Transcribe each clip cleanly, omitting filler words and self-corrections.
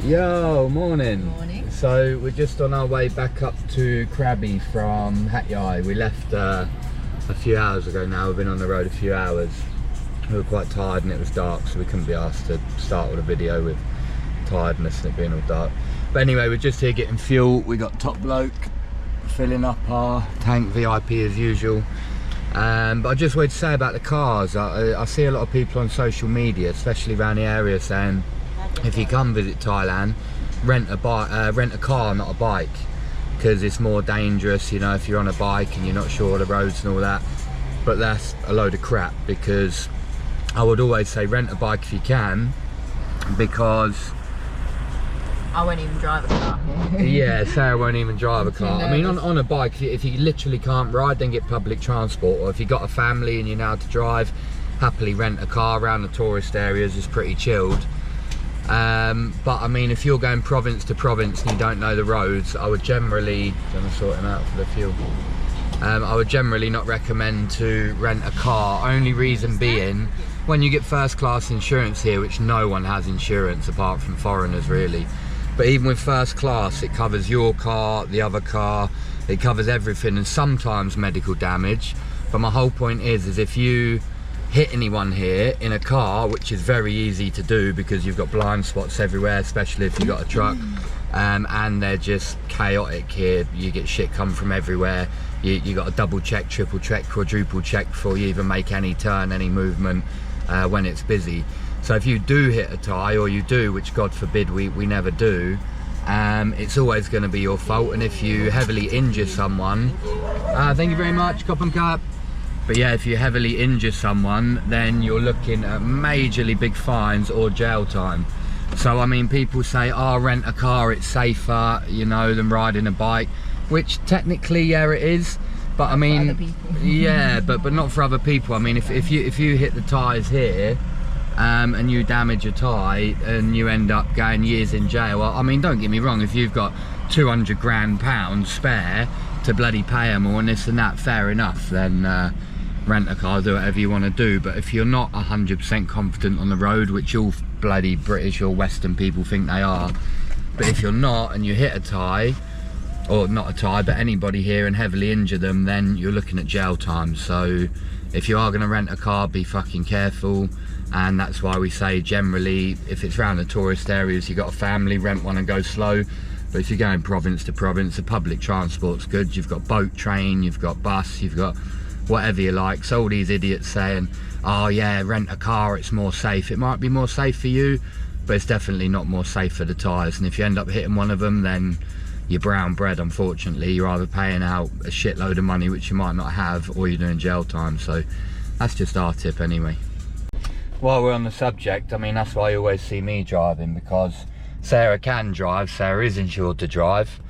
Yo, morning. Morning. So we're just on our way back up to Krabi from Hat Yai. We left a few hours ago now. We've been on the road a few hours. We were quite tired and it was dark, so we couldn't be asked to start with a video with tiredness and it being all dark. But anyway, we're just here getting fuel. We got top bloke filling up our tank, VIP as usual. But I just wanted to say about the cars. I see a lot of people on social media, especially around the area, saying if you come visit Thailand, rent a car, not a bike, because it's more dangerous, you know, if you're on a bike and you're not sure of the roads and all that. But that's a load of crap, because I would always say rent a bike if you can, because I won't even drive a car. yeah, Sarah won't even drive a car. I mean, on a bike, if you literally can't ride, then get public transport. Or if you've got a family and you know how to drive, happily rent a car. Around the tourist areas is pretty chilled. But I mean, if you're going province to province and you don't know the roads, I would generally, I'm sorting out for the fuel. I would generally not recommend to rent a car. Only reason being, when you get first class insurance here, which no one has insurance apart from foreigners really. But even with first class, it covers your car, the other car, it covers everything, and sometimes medical damage. But my whole point is if you hit anyone here in a car, which is very easy to do because you've got blind spots everywhere, especially if you've got a truck, and they're just chaotic here. You get shit come from everywhere. You got to double check, triple check, quadruple check before you even make any turn, any movement when it's busy. So if you do hit a Thai, or you do, which God forbid we never do, it's always going to be your fault. And if you heavily injure someone, thank you very much, cop and cup. But yeah, if you heavily injure someone, then you're looking at majorly big fines or jail time. So I mean, people say, oh, rent a car, it's safer, you know, than riding a bike, which technically, yeah, it is. But I mean, yeah, but not for other people. I mean, if you hit the tyres here, and you damage a tyre and you end up going years in jail, well, I mean, don't get me wrong, if you've got 200 grand pounds spare to bloody pay them or this and that, fair enough, then rent a car, do whatever you want to do. But if you're not 100% confident on the road, which all bloody British or Western people think they are, but if you're not and you hit a Thai, or not a Thai, but anybody here, and heavily injure them, then you're looking at jail time. So if you are going to rent a car, be fucking careful. And that's why we say generally, if it's around the tourist areas, you got a family, rent one and go slow. But if you're going province to province, the public transport's good. You've got boat, train, you've got bus, you've got whatever you like. So all these idiots saying, oh yeah, rent a car, it's more safe. It might be more safe for you, but it's definitely not more safe for the tyres. And if you end up hitting one of them, then you're brown bread, unfortunately. You're either paying out a shitload of money, which you might not have, or you're doing jail time. So that's just our tip anyway. While we're on the subject, I mean, that's why you always see me driving, because Sarah can drive. Sarah is insured to drive,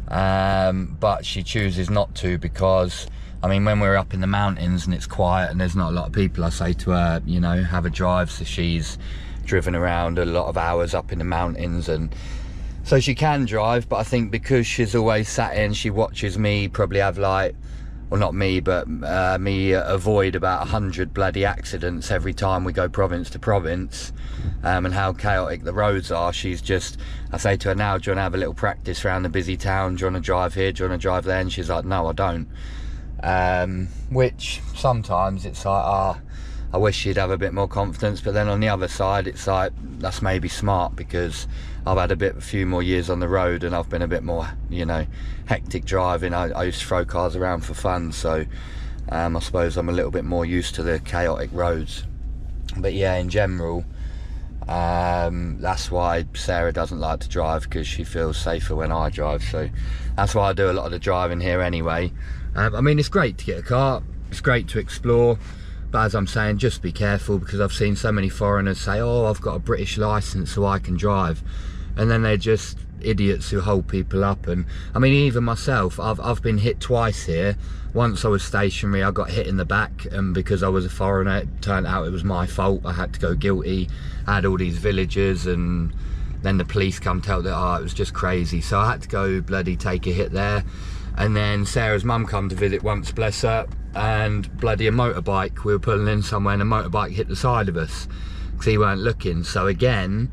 but she chooses not to because, I mean, when we're up in the mountains and it's quiet and there's not a lot of people, I say to her, you know, have a drive. So she's driven around a lot of hours up in the mountains, and so she can drive. But I think because she's always sat in, she watches me probably have like, well, not me, but me avoid about 100 bloody accidents every time we go province to province, and how chaotic the roads are. She's just, I say to her now, do you want to have a little practice around the busy town? Do you want to drive here? Do you want to drive there? And she's like, no, I don't. Which sometimes it's like, I wish she'd have a bit more confidence. But then on the other side, it's like, that's maybe smart, because I've had a few more years on the road and I've been a bit more, you know, hectic driving. I used to throw cars around for fun, so I suppose I'm a little bit more used to the chaotic roads. But yeah, in general, that's why Sarah doesn't like to drive, because she feels safer when I drive. So that's why I do a lot of the driving here anyway. I mean, it's great to get a car, it's great to explore, but as I'm saying, just be careful, because I've seen so many foreigners say, oh, I've got a British license so I can drive, and then they're just idiots who hold people up. And I mean, even myself, I've been hit twice here. Once I was stationary, I got hit in the back, and because I was a foreigner, it turned out it was my fault. I had to go guilty. I had all these villagers, and then the police come tell that, oh, it was just crazy. So I had to go bloody take a hit there. And then Sarah's mum come to visit once, bless her, and bloody a motorbike. We were pulling in somewhere and a motorbike hit the side of us because he weren't looking. So again,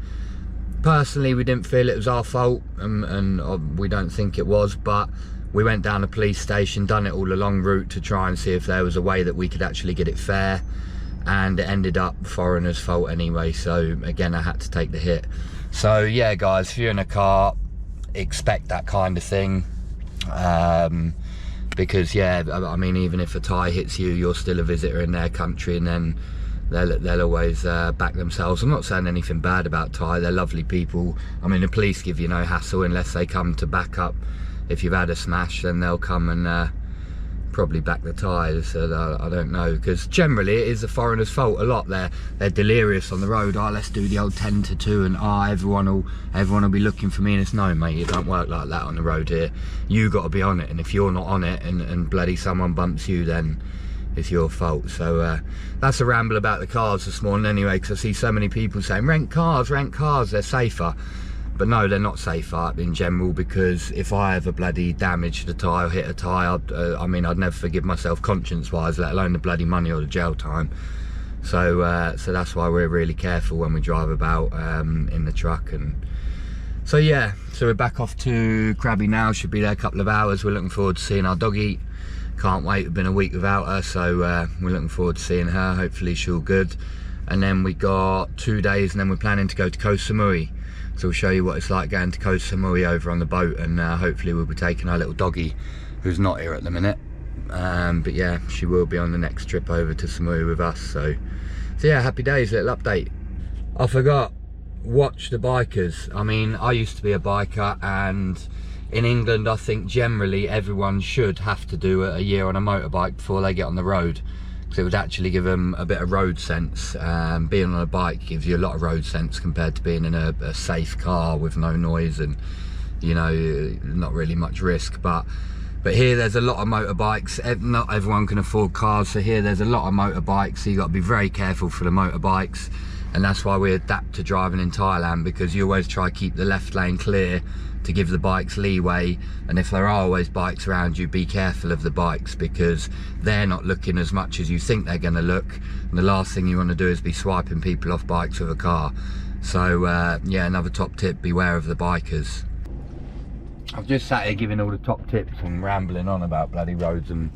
Personally, we didn't feel it was our fault, and we don't think it was, but we went down the police station, done it all along route to try and see if there was a way that we could actually get it fair, and it ended up foreigners' fault anyway, so again I had to take the hit. So yeah guys, if you're in a car, expect that kind of thing, because yeah, I mean, even if a Thai hits you, you're still a visitor in their country, and then they'll always back themselves. I'm not saying anything bad about Thai, they're lovely people. I mean, the police give you no hassle unless they come to back up. If you've had a smash, then they'll come and probably back the tyres. So I don't know, because generally it is the foreigners' fault a lot. They're delirious on the road. Oh, let's do the old 10 to 2, and everyone will be looking for me. And it's no, mate, it don't work like that on the road here. You got to be on it, and if you're not on it and bloody someone bumps you, then it's your fault. So that's a ramble about the cars this morning anyway, because I see so many people saying rent cars, they're safer. But no, they're not safer in general, because if I ever bloody damaged a tyre or hit a tyre, I mean, I'd never forgive myself conscience-wise, let alone the bloody money or the jail time. So so that's why we're really careful when we drive about in the truck. And so yeah, so we're back off to Krabi now, should be there a couple of hours. We're looking forward to seeing our doggy. Can't wait, we've been a week without her, so we're looking forward to seeing her. Hopefully she's all good. And then we got 2 days, and then we're planning to go to Koh Samui. So we'll show you what it's like going to Koh Samui over on the boat, and hopefully we'll be taking our little doggy, who's not here at the minute. But yeah, she will be on the next trip over to Samui with us. So yeah, happy days, little update. I forgot, watch the bikers. I mean, I used to be a biker, and in England I think generally everyone should have to do a year on a motorbike before they get on the road. It would actually give them a bit of road sense. Being on a bike gives you a lot of road sense compared to being in a safe car with no noise and, you know, not really much risk. But here there's a lot of motorbikes. Not everyone can afford cars, so here there's a lot of motorbikes, so you got to be very careful for the motorbikes. And that's why we adapt to driving in Thailand, because you always try to keep the left lane clear to give the bikes leeway. And if there are always bikes around you, be careful of the bikes, because they're not looking as much as you think they're going to look, and the last thing you want to do is be swiping people off bikes with a car. So yeah, another top tip, beware of the bikers. I've just sat here giving all the top tips and rambling on about bloody roads and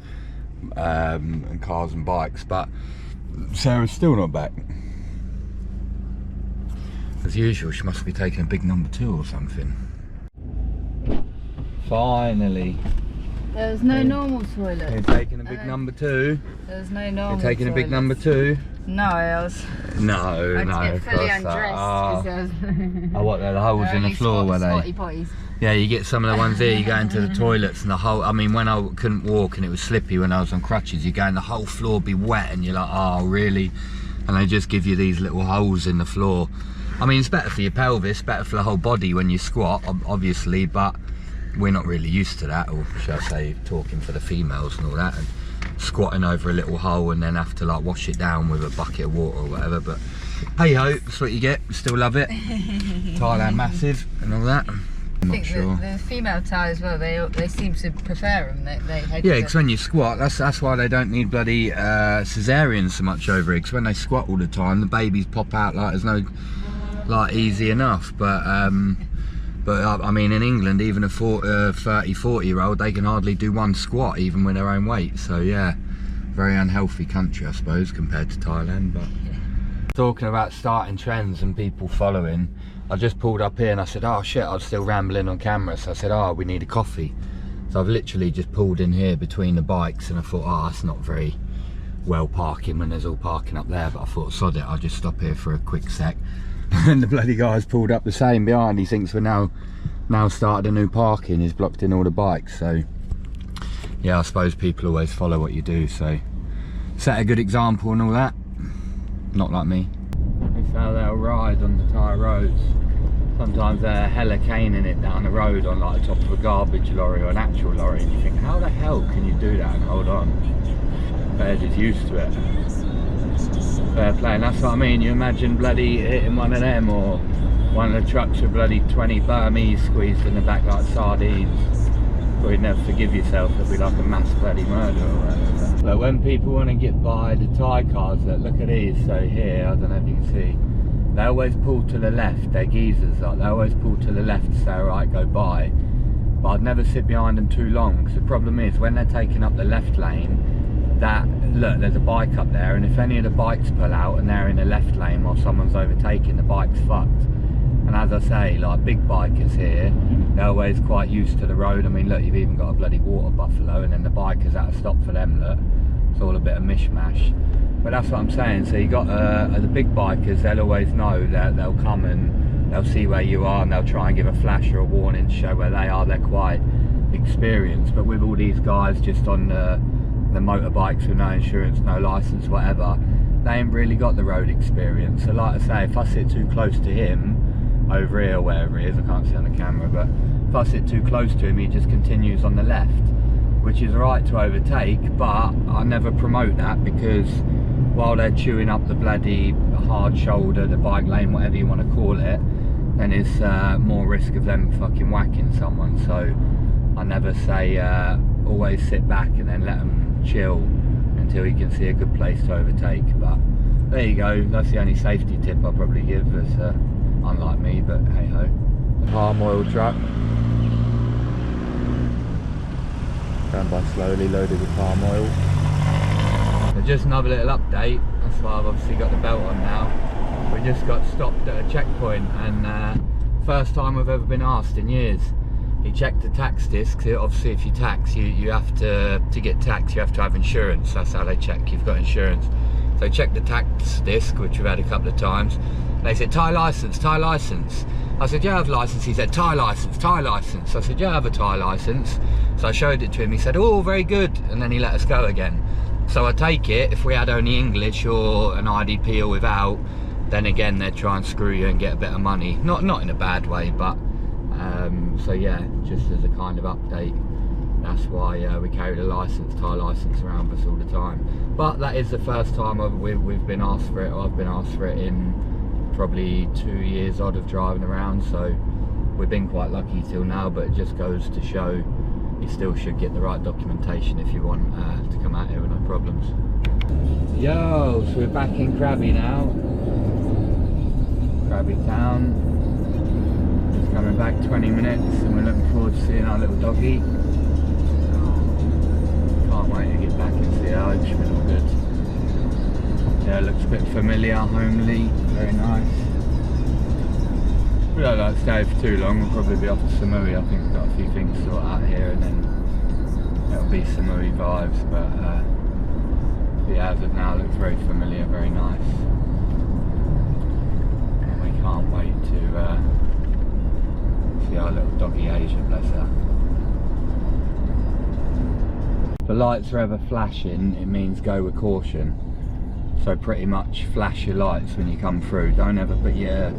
cars and bikes, but Sarah's still not back. As usual, she must be taking a big number 2 or something. Finally. There was no normal toilet. You're taking a big number 2. There was no normal. You're taking toilet. a big number 2. No, I was. No, I no. had to get fully undressed. Oh, what? They're the holes in the floor, were they? Potties. Yeah, you get some of the ones here. You go into the toilets and the whole. I mean, when I couldn't walk and it was slippy when I was on crutches, you go and the whole floor be wet, and you're like, oh, really? And they just give you these little holes in the floor. I mean, it's better for your pelvis, better for the whole body when you squat, obviously, but we're not really used to that, or shall I say, talking for the females and all that, and squatting over a little hole and then have to like wash it down with a bucket of water or whatever. But hey ho, that's what you get. Still love it. Thailand massive and all that. I'm not sure. The female Thai as well, they seem to prefer them. Yeah, because when you squat, that's why they don't need bloody cesareans so much over here, because when they squat all the time, the babies pop out like there's no, like, easy enough. But I mean, in England, even a 30, 40-year-old, they can hardly do one squat, even with their own weight. So yeah, very unhealthy country, I suppose, compared to Thailand. But talking about starting trends and people following, I just pulled up here and I said, oh shit, I was still rambling on camera. So I said, oh, we need a coffee. So I've literally just pulled in here between the bikes, and I thought, oh, it's not very well parking when there's all parking up there. But I thought, sod it, I'll just stop here for a quick sec. And the bloody guy's pulled up the same behind. He thinks we're now started a new parking. He's blocked in all the bikes. So yeah, I suppose people always follow what you do, so set a good example and all that. Not like me. That's how they'll ride on the Thai roads. Sometimes they're hella caning it down the road on like the top of a garbage lorry or an actual lorry, and you think, how the hell can you do that and hold on? They're just used to it. Fair play. And that's what I mean, you imagine bloody hitting one of them, or one of the trucks with bloody 20 Burmese squeezed in the back like sardines. Well, you'd never forgive yourself, it'd be like a mass bloody murder or whatever. But when people want to get by the Thai cars, look at these. So here, I don't know if you can see, they always pull to the left. They're geezers, like, they always pull to the left to say, alright, go by. But I'd never sit behind them too long, because the problem is, when they're taking up the left lane, look, there's a bike up there, and if any of the bikes pull out and they're in the left lane while someone's overtaking, the bike's fucked. And as I say, like, big bikers here, they're always quite used to the road. I mean, look, you've even got a bloody water buffalo, and then the bikers at a stop for them, look. It's all a bit of mishmash. But that's what I'm saying. So you got the big bikers, they'll always know that they'll come and they'll see where you are, and they'll try and give a flash or a warning to show where they are. They're quite experienced. But with all these guys just on the motorbikes with no insurance, no license, whatever, they ain't really got the road experience. So like I say, if I sit too close to him, over here, wherever he is, I can't see on the camera, but if I sit too close to him, he just continues on the left, which is right to overtake. But I never promote that, because while they're chewing up the bloody hard shoulder, the bike lane, whatever you want to call it, then it's more risk of them fucking whacking someone. So I never say always sit back and then let them chill until you can see a good place to overtake. But there you go, that's the only safety tip I'll probably give, as unlike me, but hey ho. The palm oil truck going by slowly, loaded with palm oil. So just another little update, that's why I've obviously got the belt on now. We just got stopped at a checkpoint, and first time I've ever been asked in years. He checked the tax disc. Obviously if you tax, you have to get tax, you have to have insurance. That's how they check you've got insurance. So check the tax disc, which we've had a couple of times. They said, Thai license, Thai license. I said, yeah, I have license. He said, Thai license, Thai license. I said, yeah, I have a Thai license. So I showed it to him. He said, oh, very good. And then he let us go again. So I take it, if we had only English or an IDP or without, then again, they'd try and screw you and get a bit of money. Not in a bad way, but, so yeah, just as a kind of update. That's why we carry the license, Thai license, around us all the time. But that is the first time we've been asked for it, or I've been asked for it in probably 2 years odd of driving around. So we've been quite lucky till now, but it just goes to show you still should get the right documentation if you want to come out here with no problems. Yo, so we're back in Krabi now. Krabi town. Just coming back 20 minutes, and we're looking forward to seeing our little doggy. Can't wait to get back and see her. It's been all good. Yeah, it looks a bit familiar, homely, very nice. We don't like to stay for too long. We'll probably be off to Samui. I think we've got a few things to sort out here, and then it'll be Samui vibes. But yeah, as of now, it looks very familiar, very nice. And we can't wait to see our little doggy Asia, bless her. If the lights are ever flashing, it means go with caution. So pretty much flash your lights when you come through. Don't ever put your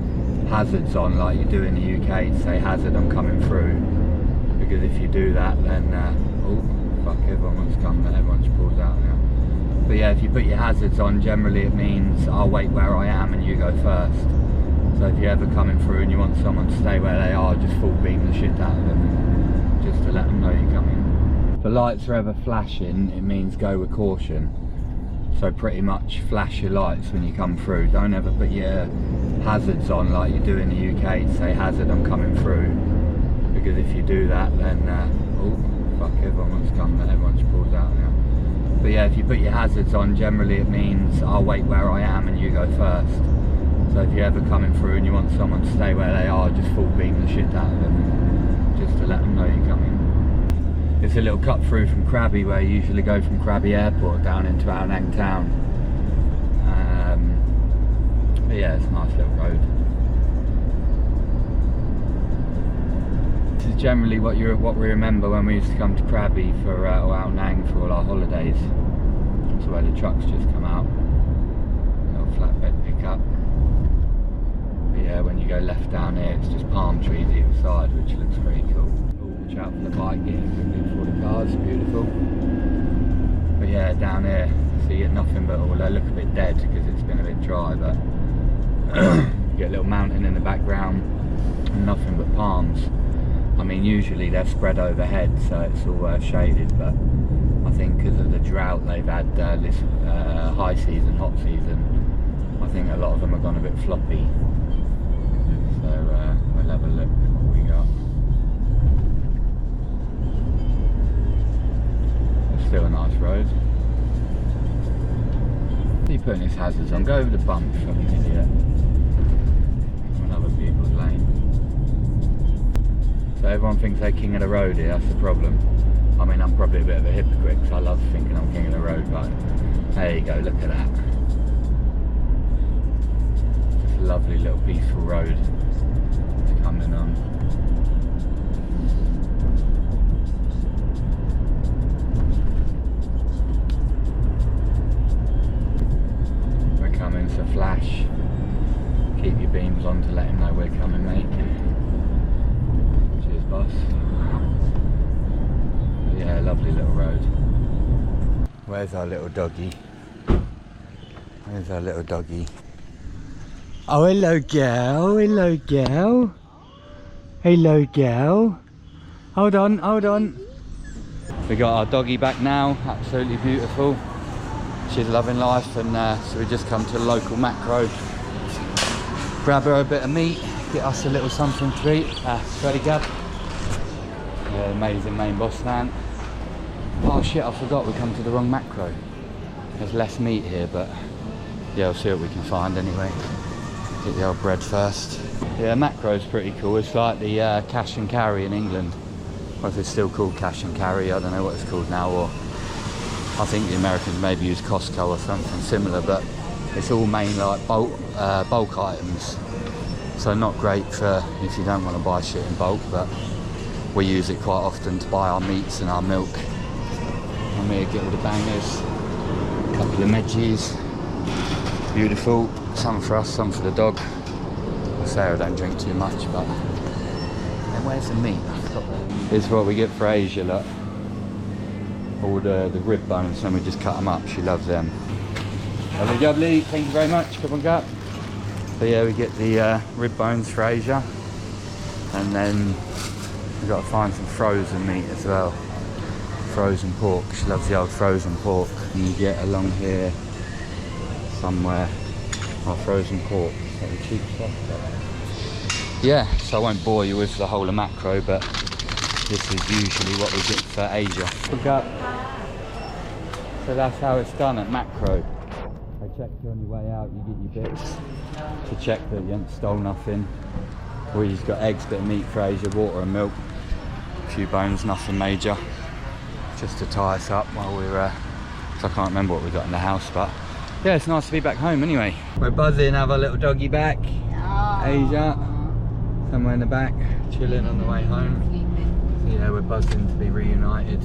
hazards on like you do in the UK to say hazard, I'm coming through. Because if you do that, then oh fuck, everyone's come, everyone just pulls out now. But yeah, if you put your hazards on, generally it means I'll wait where I am and you go first. So if you're ever coming through and you want someone to stay where they are, just full beam the shit out of them, just to let them know you're coming. If the lights are ever flashing, it means go with caution. So pretty much flash your lights when you come through. Don't ever put your hazards on like you do in the UK to say hazard, I'm coming through. Because if you do that, then oh fuck, everyone's come, everyone just pulls out now. But yeah, if you put your hazards on, generally it means I'll wait where I am and you go first. So if you're ever coming through and you want someone to stay where they are, just full beam the shit out of them, just to let them know you're coming. It's a little cut through from Krabi, where you usually go from Krabi airport down into Ao Nang town. But yeah, it's a nice little road. This is generally what we remember when we used to come to Krabi for Ao Nang for all our holidays. That's where the trucks just come out. Little flatbed pickup. But yeah, when you go left down here, it's just palm trees either side, which looks pretty cool. Watch out for the bike getting quickly before the cars, beautiful. But yeah, down here, so you get nothing but, well, they look a bit dead because it's been a bit dry, but you get a little mountain in the background and nothing but palms. I mean, usually they're spread overhead, so it's all shaded, but I think because of the drought they've had this high season, hot season, I think a lot of them have gone a bit floppy. we'll have a look what we got. It's still a nice road. He's putting his hazards on. Go over the bump, I'm an idiot. On other people's lane. So everyone thinks they're king of the road here, that's the problem. I mean, I'm probably a bit of a hypocrite because I love thinking I'm king of the road, but there you go, look at that. Just a lovely little peaceful road coming on. We're coming, so flash. Keep your beams on to let him know we're coming, mate. Cheers, boss. Yeah, lovely little road. Where's our little doggy? Where's our little doggy? Oh, hello, girl. Hello, girl. Hello, girl. Hold on, hold on. We got our doggy back now. Absolutely beautiful. She's loving life, and so we just come to a local macro. Grab her a bit of meat. Get us a little something to eat. Ready, Gab? Yeah, amazing main boss man. Oh shit, I forgot we come to the wrong macro. There's less meat here, but yeah, we'll see what we can find anyway. Get the old bread first. Yeah, macro's pretty cool. It's like the cash and carry in England. Or if it's still called cash and carry, I don't know what it's called now. Or I think the Americans maybe use Costco or something similar, but it's all main like bulk items. So not great for if you don't want to buy shit in bulk, but we use it quite often to buy our meats and our milk. I'm here to get all the bangers, a couple of veggies, beautiful, some for us, some for the dog. Sarah don't drink too much, but and where's the meat? This is what we get for Asia, look. All the rib bones, and we just cut them up. She loves them. Lovely jubbly, thank you very much. Come on, Gap. So yeah, we get the rib bones for Asia, and then we've got to find some frozen meat as well. Frozen pork, she loves the old frozen pork. And you get along here somewhere our frozen pork, so the cheap stuff. Yeah, so I won't bore you with the whole of macro, but this is usually what we get for Asia. So that's how it's done at macro. They check you on your way out, you get your bits to check that you haven't stole nothing. Or you've got eggs, bit of meat for Asia, water and milk, a few bones, nothing major. Just to tie us up while we're, so I can't remember what we got in the house, but yeah, it's nice to be back home anyway. We're buzzing, have our little doggy back. Oh. Asia, somewhere in the back, chilling on the way home. So yeah, we're buzzing to be reunited.